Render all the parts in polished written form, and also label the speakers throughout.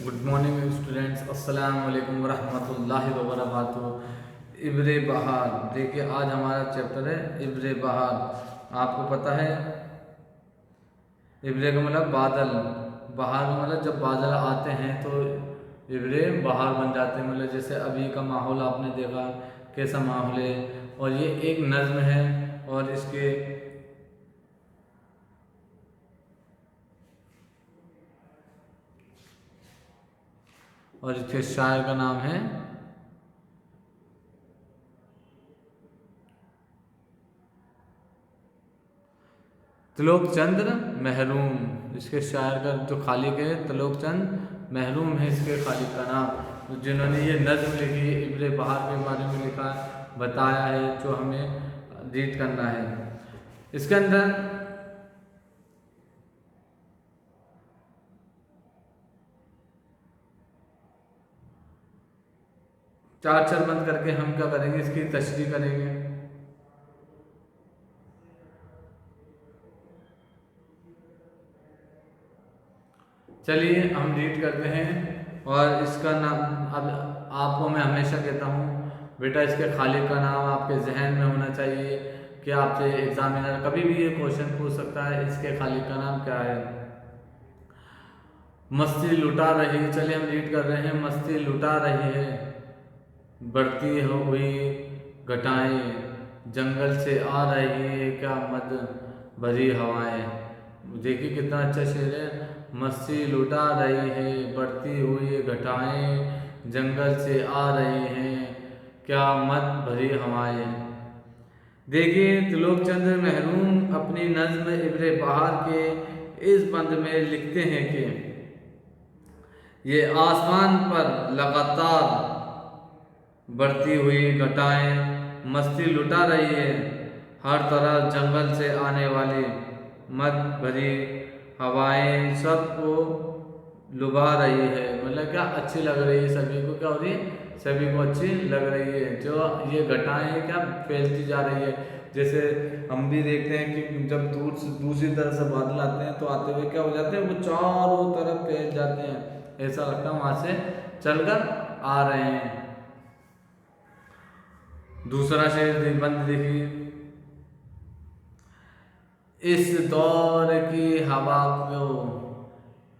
Speaker 1: Good morning students, अस्सलाम वालेकुम वरहमतुल्लाहि वबरकातुहू। इब्रे बहार, देखिए आज हमारा चैप्टर है इब्रे बहार। आपको पता है इब्रे का मतलब बादल, बहार का मतलब जब बादल आते हैं तो इब्रे बहार बन जाते हैं। मतलब जैसे अभी का माहौल आपने देखा कैसा माहौल है, और ये एक नज़्म है और इसके शायर का नाम है त्रिलोक चंद्र महरूम। इसके शायर का जो खालिक है त्रिलोक चंद महरूम है इसके खालिक का नाम, जिन्होंने ये नज़्म लिखी है, इब्रे बहार के बारे में लिखा बताया है, जो हमें रीड करना है। इसके अंदर चार अक्षर बंद करके हम क्या करेंगे, इसकी तशरीह करेंगे। चलिए हम रीड करते हैं। और इसका नाम, अब आपको मैं हमेशा कहता हूँ बेटा, इसके खालिक का नाम आपके जहन में होना चाहिए कि आपसे एग्जामिनर कभी भी ये क्वेश्चन पूछ सकता है, इसके खालिक का नाम क्या है। मस्ती लुटा रही, चलिए हम रीड कर रहे हैं। मस्ती लुटा रही है बढ़ती हुई घटाएं, जंगल से आ रही है क्या मद भरी हवाएं। देखिए कितना अच्छा शेर है। मस्ती लुटा रही है बढ़ती हुई घटाएं, जंगल से आ रही हैं क्या मद भरी हवाएं। देखिए त्रिलोक चंद्र महरूम अपनी नज्म इब्रे बहार के इस बंद में लिखते हैं कि ये आसमान पर लगातार बढ़ती हुई घटाएं मस्ती लुटा रही है, हर तरफ जंगल से आने वाली मद भरी हवाएं सबको लुभा रही है। मतलब क्या अच्छी लग रही है सभी को, क्या हो रही है, सभी को अच्छी लग रही है। जो ये घटाएं क्या फैलती जा रही है, जैसे हम भी देखते हैं कि जब दूसरी तरफ से बादल आते हैं तो आते हुए क्या हो जाते हैं, वो चारों तरफ फैल जाते हैं, ऐसा लगता है वहां से चलकर आ रहे हैं। दूसरा शेर बंद देखिए। इस दौर की हवा को,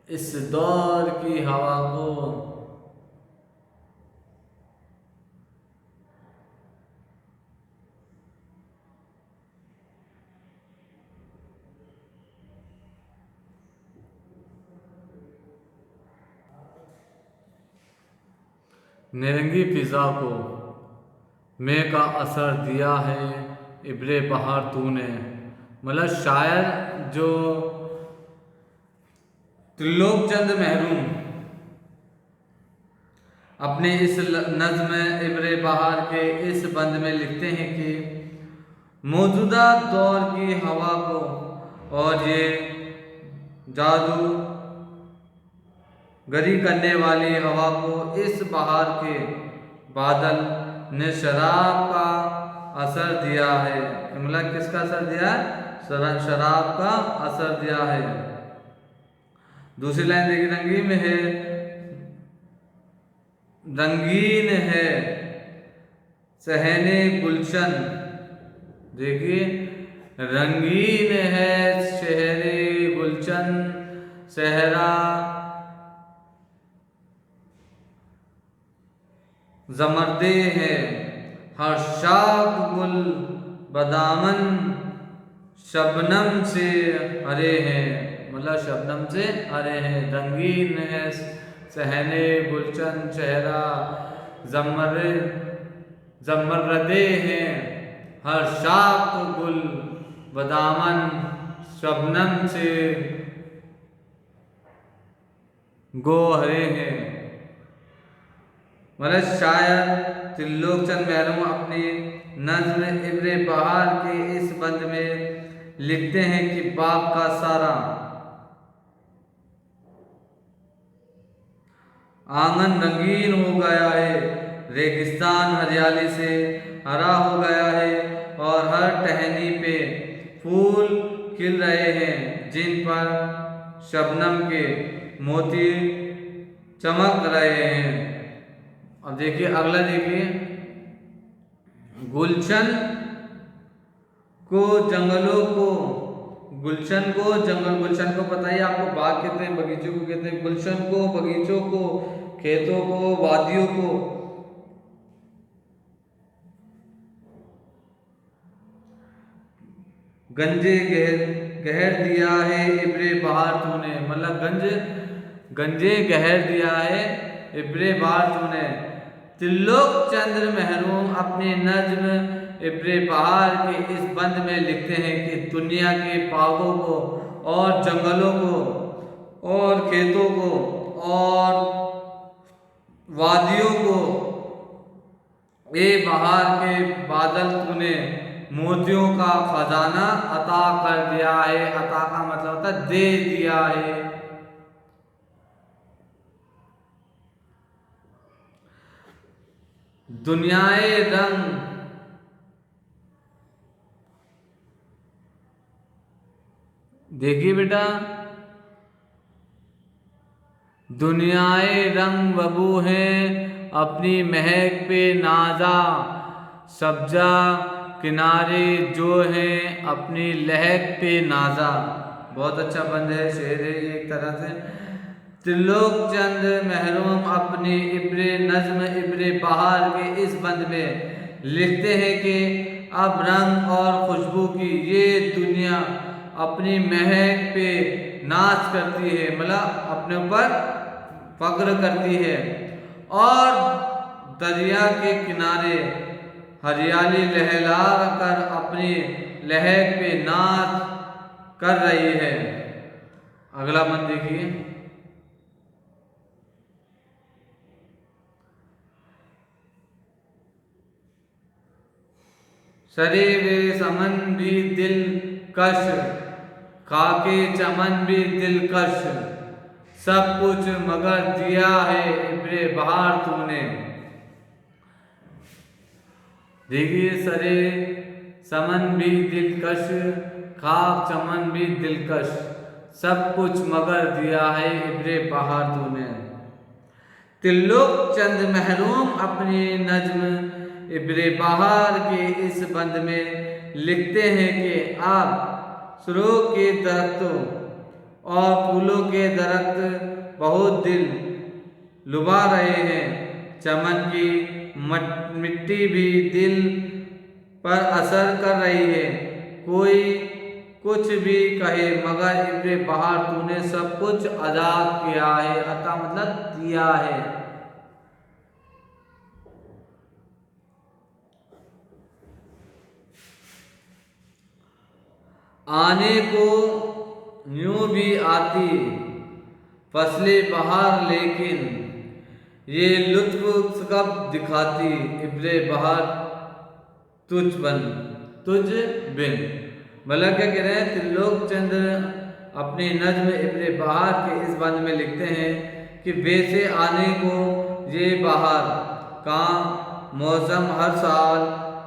Speaker 1: इस दौर की हवा को निरंगी फिजा को मैं का असर दिया है इब्रे बहार तूने। मतलब शायर जो त्रिलोक चंद महरूम अपने इस नज्म इब्रे बहार के इस बंद में लिखते हैं कि मौजूदा दौर की हवा को और ये जादू गरी करने वाली हवा को इस बहार के बादल ने शराब का असर दिया है। मतलब किसका असर दिया है, शराब का असर दिया है। दूसरी लाइन देखिए, रंगीन है, रंगीन है सहने गुलशन। देखिए रंगीन है शहरे गुलशन, सहरा जमर्दे है, हर शाख गुल बदामन शबनम से हरे हैं। मतलब शबनम से हरे हैं। रंगीन है सहने गुलशन, चेहरा जमर्दे हैं, हर शाख गुल बदामन शबनम से गो हरे हैं। मतलब शायर त्रिलोक चंद महरूम अपनी नज्म इब्रे बहार के इस बंद में लिखते हैं कि बाग का सारा आंगन रंगीन हो गया है, रेगिस्तान हरियाली से हरा हो गया है, और हर टहनी पे फूल खिल रहे हैं जिन पर शबनम के मोती चमक रहे हैं। अब देखिए अगला, देखिए गुलशन को जंगलों को, गुलशन को जंगल, गुलशन को पता ही आपको, बाग कहते हैं, बगीचों को कहते हैं। गुलशन को बगीचों को, खेतों को, वादियों को, गंजे गहर दिया है इब्रे बहार तूने, मतलब गंजे गहर दिया है इब्रे बहार तूने। त्रिलोक चंद्र महरूम अपने नज्म इब्रे बहार के इस बंद में लिखते हैं कि दुनिया के बागों को और जंगलों को और खेतों को और वादियों को ए बहार के बादल तूने मोतियों का खजाना अता कर दिया है। अता का मतलब होता है दे दिया है। दुनियाए रंग, देखिए बेटा, दुनियाए रंग बबू है अपनी महक पे नाजा, सब्जा किनारे जो है अपनी लहक पे नाजा। बहुत अच्छा बंद है, शेर है ये एक तरह से। त्रिलोक चंद महरूम अपनी इब्रे नज्म इब्रे बहार के इस बंद में लिखते हैं कि अब रंग और खुशबू की ये दुनिया अपनी महक पे नाच करती है, मतलब अपने ऊपर फख्र करती है, और दरिया के किनारे हरियाली लहला कर अपनी लहक पे नाच कर रही है। अगला बंद देखिए, सरे वे समन भी दिलकश, खाके चमन भी दिलकश, सब कुछ मगर दिया है इब्रे बहार तूने। देखिए, सरे समन भी दिलकश, खाक चमन भी दिलकश, सब कुछ मगर दिया है इब्रे बहार तूने। त्रिलोक चंद महरूम अपनी नज्म इब्रे बहार के इस बंद में लिखते हैं कि आप सुरों के दरख्तों और फूलों के दरख्त बहुत दिल लुभा रहे हैं, चमन की मिट्टी भी दिल पर असर कर रही है। कोई कुछ भी कहे मगर इब्रे बहार तूने सब कुछ अदा किया है। अता मतलब दिया है। आने को यूं भी आती फसले बहार, लेकिन ये लुत्फ कब दिखाती इब्रे बहार तुझ बिन। मतलब क्या कह रहे हैं, त्रिलोक चंद्र अपनी नज्म इब्रे बहार के इस बंद में लिखते हैं कि वैसे आने को ये बहार का मौसम हर साल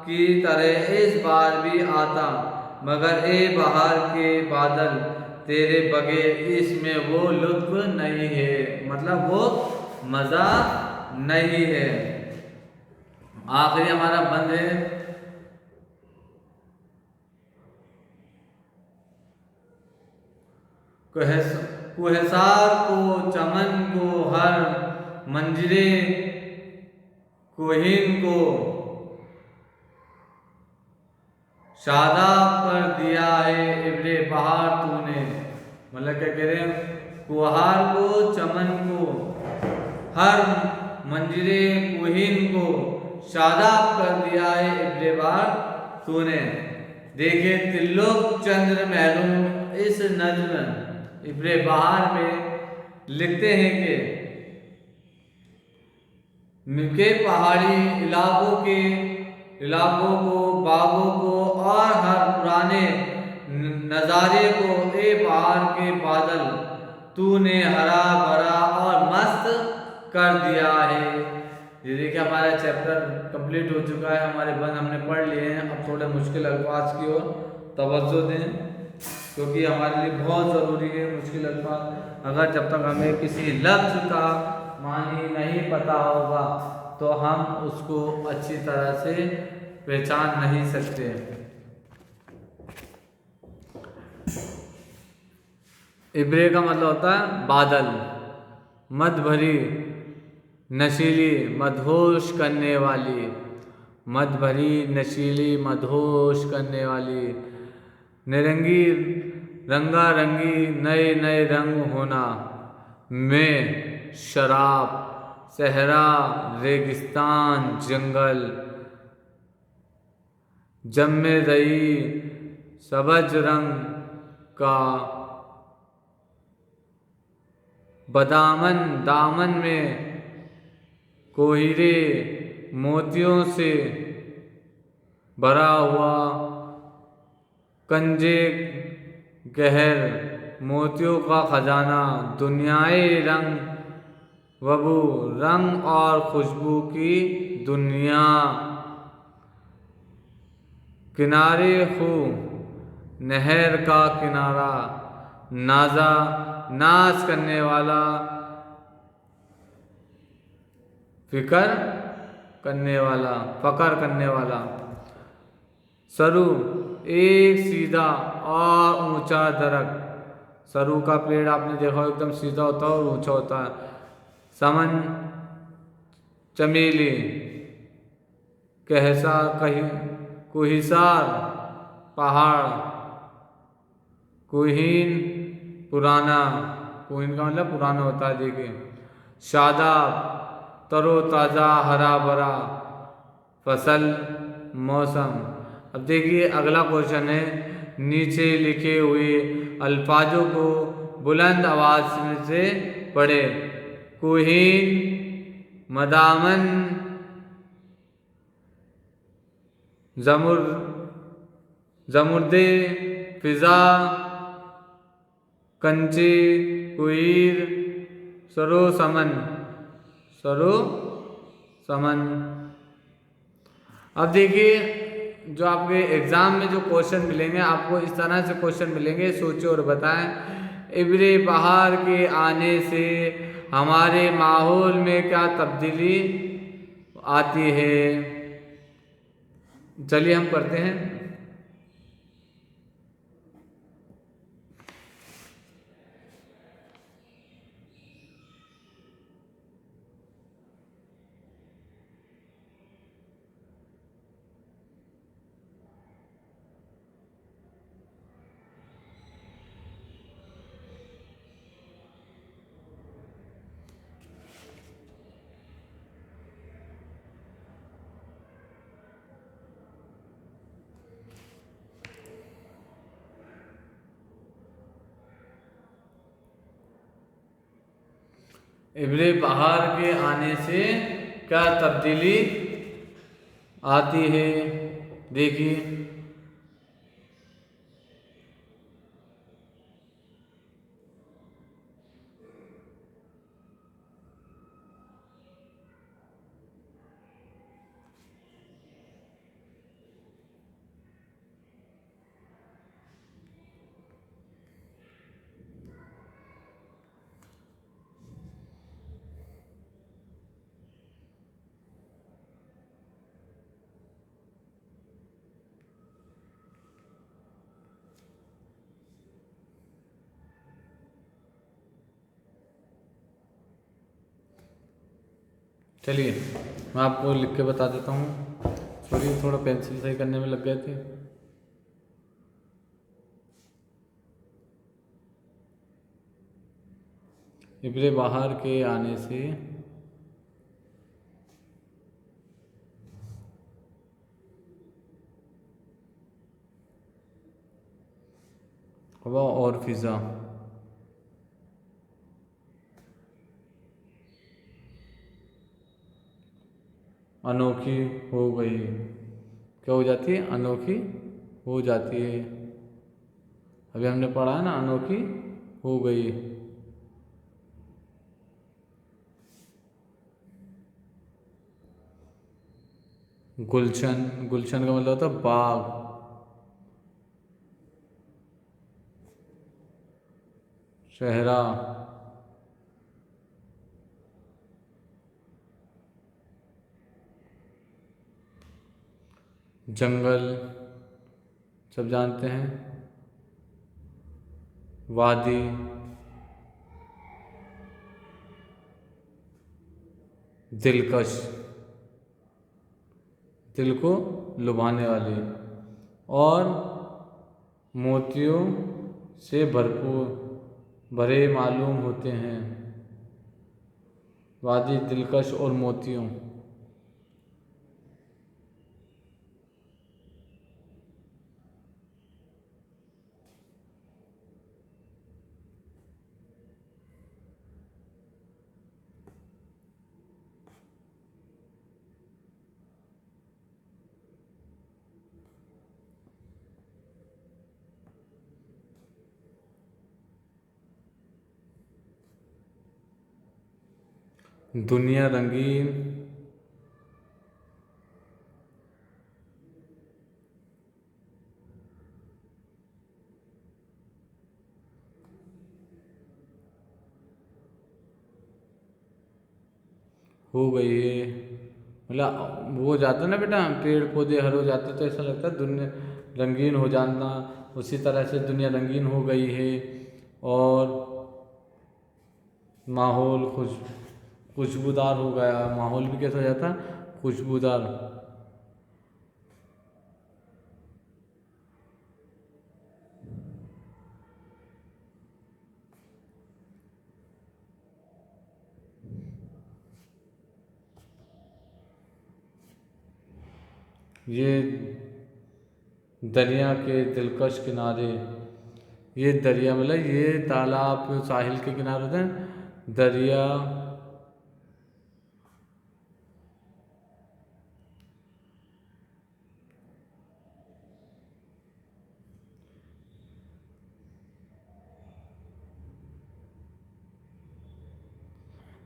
Speaker 1: की तरह इस बार भी आता, मगर ए बहार के बादल तेरे बगैर इसमें वो लुत्फ नहीं है, मतलब वो मजा नहीं है। आखिरी हमारा बंद है, कुहसार को चमन को हर मंजरे कोहिन को शादाब कर दिया है इब्रे बहार तूने। मतलब क्या कह रहे हैं, कुहार को चमन को हर मंजरे कोहिन को शादाब कर दिया है इब्रे बहार तूने। देखिए, त्रिलोक चंद्र महरूम इस नज्म इब्रे बहार में लिखते हैं कि पहाड़ी इलाकों को, बागों को और हर पुराने नज़ारे को ए बहार के बादल तूने हरा भरा और मस्त कर दिया है। ये देखिए, हमारा चैप्टर कंप्लीट हो चुका है, हमारे बंद हमने पढ़ लिए हैं। अब थोड़े मुश्किल अल्फाज की ओर तवज्जो दें, क्योंकि हमारे लिए बहुत ज़रूरी है मुश्किल अल्फाज। अगर जब तक हमें किसी लफ्ज़ का मानी नहीं पता होगा तो हम उसको अच्छी तरह से पहचान नहीं सकते। इब्रे का मतलब होता है बादल, मद भरी नशीली मदहोश करने वाली, मद भरी नशीली मदहोश करने वाली, निरंगी रंगारंगी नए नए रंग होना, में शराब सहरा रेगिस्तान जंगल, जम्मे रही सबज रंग का बदामन दामन में कोहिरे मोतियों से भरा हुआ कंजे गहर मोतियों का खजाना, दुनियाए रंग वबू रंग और खुशबू की दुनिया, किनारे खू नहर का किनारा, नाजा नाज करने वाला फिकर करने वाला, सरू एक सीधा और ऊंचा दरख्त, सरू का पेड़ आपने देखा एकदम सीधा होता है और ऊंचा होता है, समन चमेली, कहसा कहीं कोहिसार पहाड़, कुहीन पुराना, कुहीन का मतलब पुराना होता है देखिए, शादाब तरोताज़ा हरा भरा, फसल मौसम। अब देखिए अगला क्वेश्चन है, नीचे लिखे हुए अल्फाजों को बुलंद आवाज से पढ़े, कुहीन मदामन जमुर्दे फिजा कंचे कुईर सरो समन अब देखिए जो आपके एग्जाम में जो क्वेश्चन मिलेंगे आपको इस तरह से क्वेश्चन मिलेंगे, सोचो और बताएं। इब्रे बहार के आने से हमारे माहौल में क्या तब्दीली आती है। चलिए हम करते हैं। इब्रे बहार के आने से क्या तब्दीली आती है, देखिए चलिए मैं आपको लिख के बता देता हूँ। सॉरी थोड़ा पेंसिल सही करने में लग गए थे। इब्रे बहार के आने से हवा और फिजा अनोखी हो गई। क्या हो जाती है? अनोखी हो जाती है। अभी हमने पढ़ा है ना, अनोखी हो गई। गुलशन, गुलशन का मतलब होता है बाग। शहरा जंगल सब जानते हैं, वादी, दिलकश, दिल को लुभाने वाली, और मोतियों से भरपूर भरे मालूम होते हैं। वादी, दिलकश और मोतियों। दुनिया रंगीन हो गई है। मतलब वो हो जाता है ना बेटा, पेड़ पौधे हरे हो जाते तो ऐसा लगता है दुनिया रंगीन हो जाना, उसी तरह से दुनिया रंगीन हो गई है। और माहौल खुशबूदार हो गया। माहौल भी कैसा हो जाता, खुशबूदार। ये दरिया के दिलकश किनारे, ये दरिया मतलब ये तालाब साहिल के किनारे होते हैं, दरिया।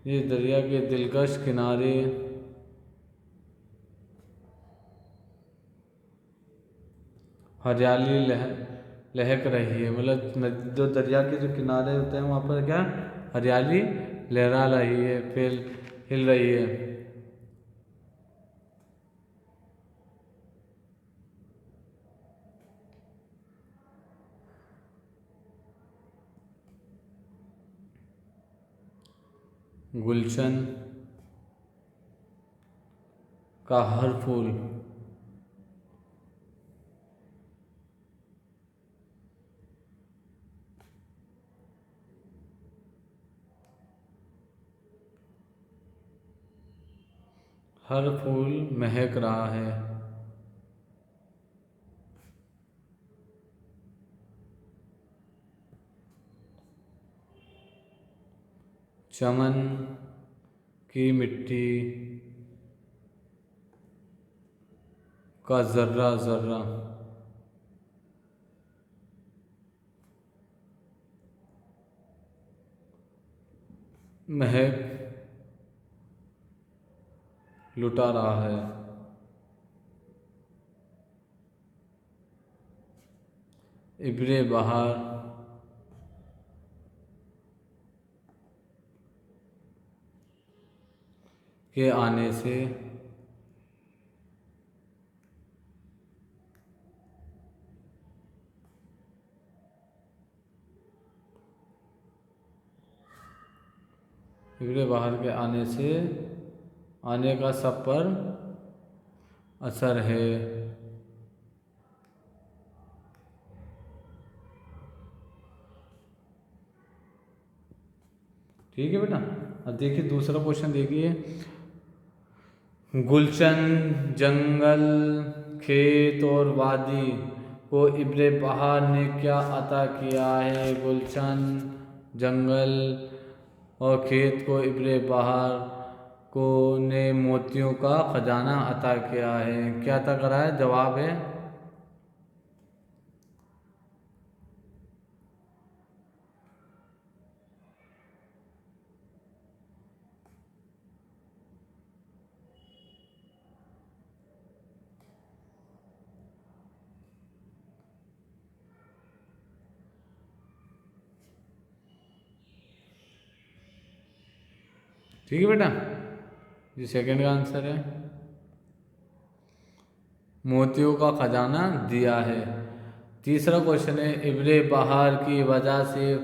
Speaker 1: ये दरिया के दिलकश किनारे हरियाली लहक रही है। मतलब जो दरिया के जो किनारे होते हैं वहाँ पर क्या हरियाली लहरा रही है, फैल हिल रही है। गुलशन का हर फूल हर फूल महक रहा है। चमन की मिट्टी का जर्रा जर्रा महक लुटा रहा है। इब्रे बहार के आने से इब्रे बहार के आने का सब पर असर है। ठीक है बेटा। अब देखिए दूसरा क्वेश्चन देखिए। गुलशन, जंगल, खेत और वादी को इब्रे बहार ने क्या अता किया है? गुलशन, जंगल और खेत को इब्रे बहार को ने मोतियों का खजाना अता किया है। क्या अता करा है? जवाब है ठीक है बेटा, ये सेकंड का आंसर है। मोतियों का खजाना दिया है। तीसरा क्वेश्चन है, इब्रे बहार की वजह से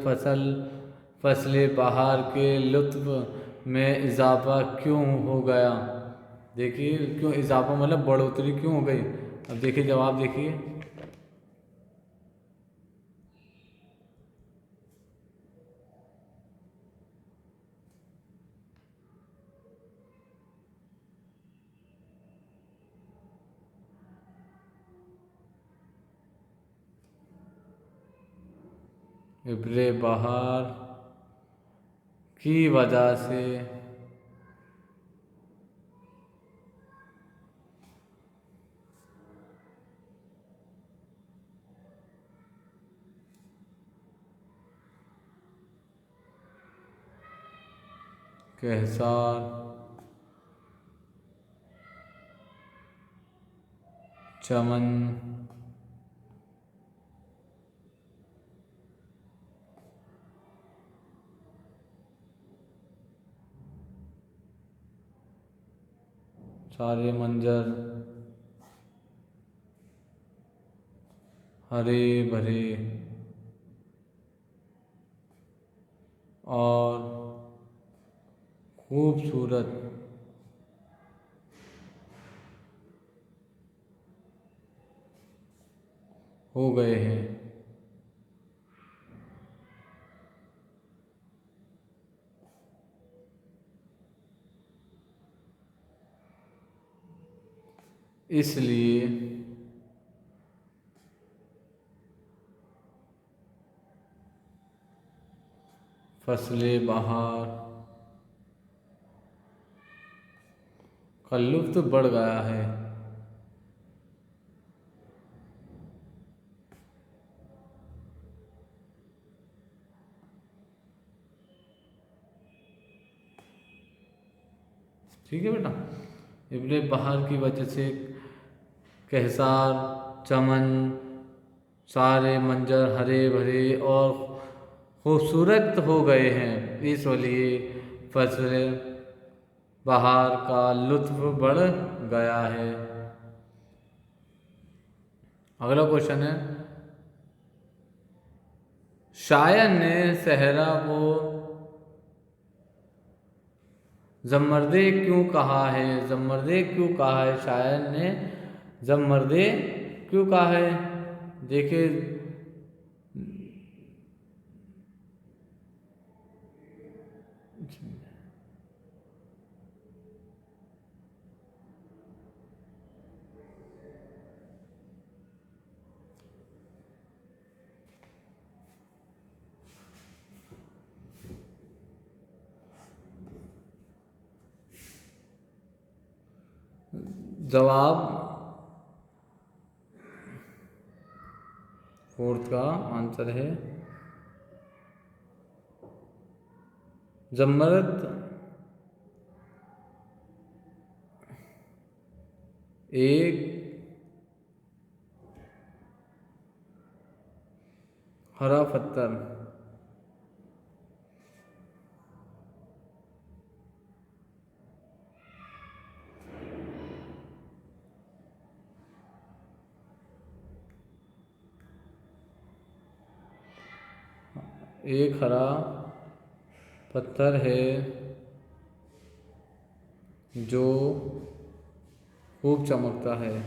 Speaker 1: फसलें बहार के लुत्फ में इजाफा क्यों हो गया। देखिए क्यों इजाफा मतलब बढ़ोतरी क्यों हो गई। अब देखिए जवाब देखिए। इब्रे बहार की वजह से कहसार, चमन, सारे मंजर हरे भरे और खूबसूरत हो गए हैं। इसलिए फसलें बहार का लुत्फ बढ़ गया है। ठीक है बेटा। इब्ने बहार की वजह से कहसार, चमन, सारे मंजर हरे भरे और खूबसूरत हो गए हैं। इसलिए फसल बहार का लुत्फ बढ़ गया है। अगला क्वेश्चन है, शायर ने सहरा को जमर्दे क्यों कहा है। जमर्दे क्यों कहा है शायर ने, जमर्दे क्यों कहा है। देखिए जवाब फोर्थ का आंसर है जमरत एक हरा पत्थर एक हरा पत्थर है जो खूब चमकता है।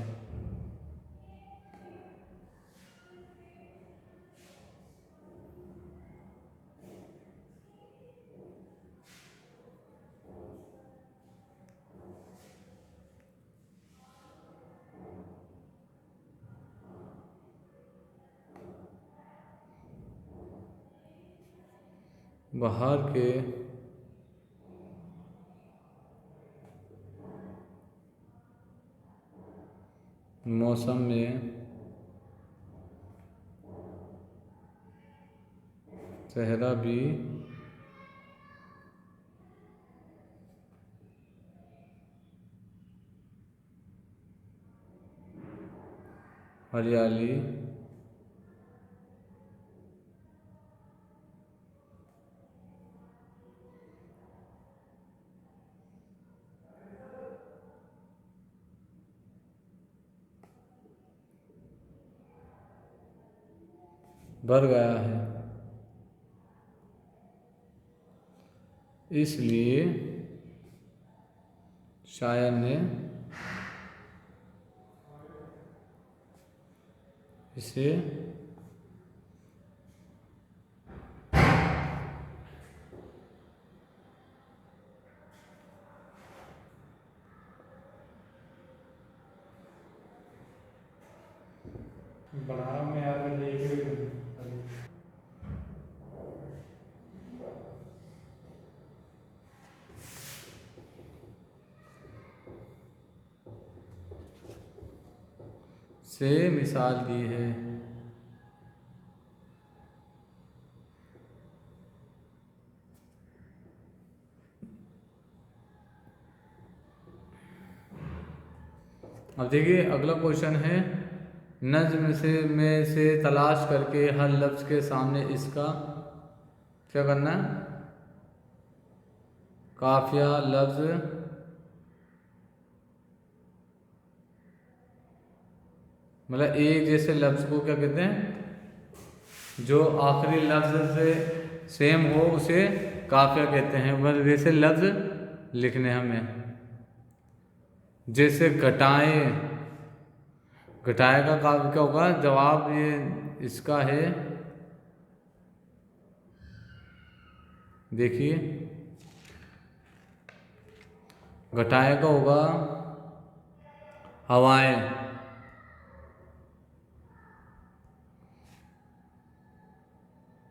Speaker 1: बाहर के मौसम में सहरा भी हरियाली भर गया है, इसलिए शायर ने इसे
Speaker 2: बनारस में यार मैं लेके
Speaker 1: से मिसाल दी है। अब देखिए अगला क्वेश्चन है, नज्म से तलाश करके हर लफ्ज़ के सामने इसका क्या करना है, काफिया लफ्ज़ मतलब एक जैसे लफ्ज़ को क्या कहते हैं, जो आखिरी लफ्ज़ से सेम हो उसे काफिया कहते हैं। मतलब वैसे लफ्ज़ लिखने हमें, जैसे घटाएं, घटाए का क्या होगा, जवाब ये इसका है, देखिए घटाए का होगा हवाएं,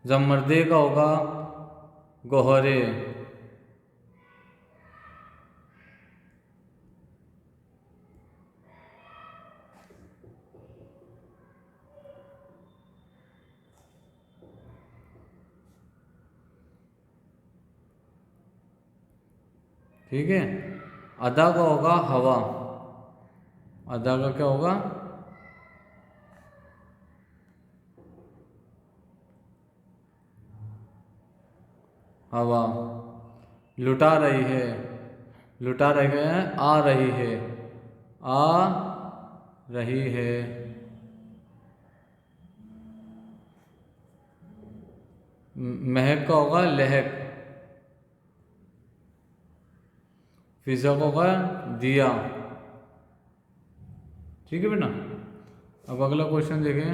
Speaker 1: जमर्दे का होगा गोहरे, ठीक है। अदा का होगा हवा, अदा का क्या होगा, हवा। लुटा रही है, लुटा रही है, आ रही है, आ रही है। महक का होगा लहक, फिजा का होगा दिया, ठीक है बेटा। अब अगला क्वेश्चन देखें,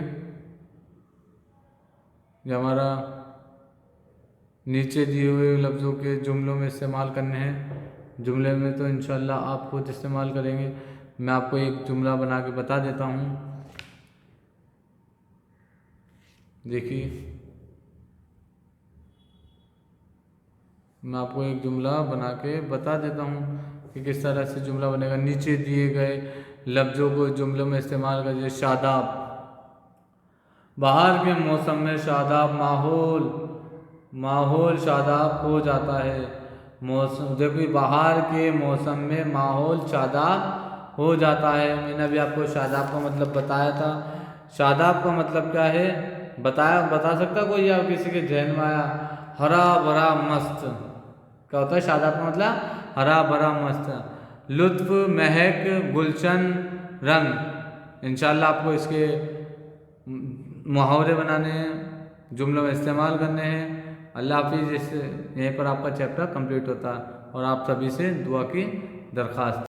Speaker 1: जो हमारा नीचे दिए हुए लफ्ज़ों के जुमलों में इस्तेमाल करने हैं। जुमले में तो इंशाल्लाह आप खुद इस्तेमाल करेंगे, मैं आपको एक जुमला बना के बता देता हूँ। देखिए मैं आपको एक जुमला बना के बता देता हूँ कि किस तरह से जुमला बनेगा। नीचे दिए गए लफ्ज़ों को जुमलों में इस्तेमाल करिए। शादाब, बाहर के मौसम में शादाब, माहौल शादाब हो जाता है। मौसम देखिए, बाहर के मौसम में माहौल शादाब हो जाता है। मैंने अभी आपको शादाब का मतलब बताया था। शादाब का मतलब क्या है बता सकता कोई, या किसी के जहन में आया? हरा भरा मस्त, क्या होता है शादाब का मतलब? हरा भरा मस्त। लुत्फ, महक, गुलशन, रंग। इंशाल्लाह आपको इसके मुहावरे बनाने हैं, जुमलों में इस्तेमाल करने हैं। अल्लाह हाफिज़। इससे यहीं पर आपका चैप्टर कंप्लीट होता है और आप सभी से दुआ की दरख्वास्त।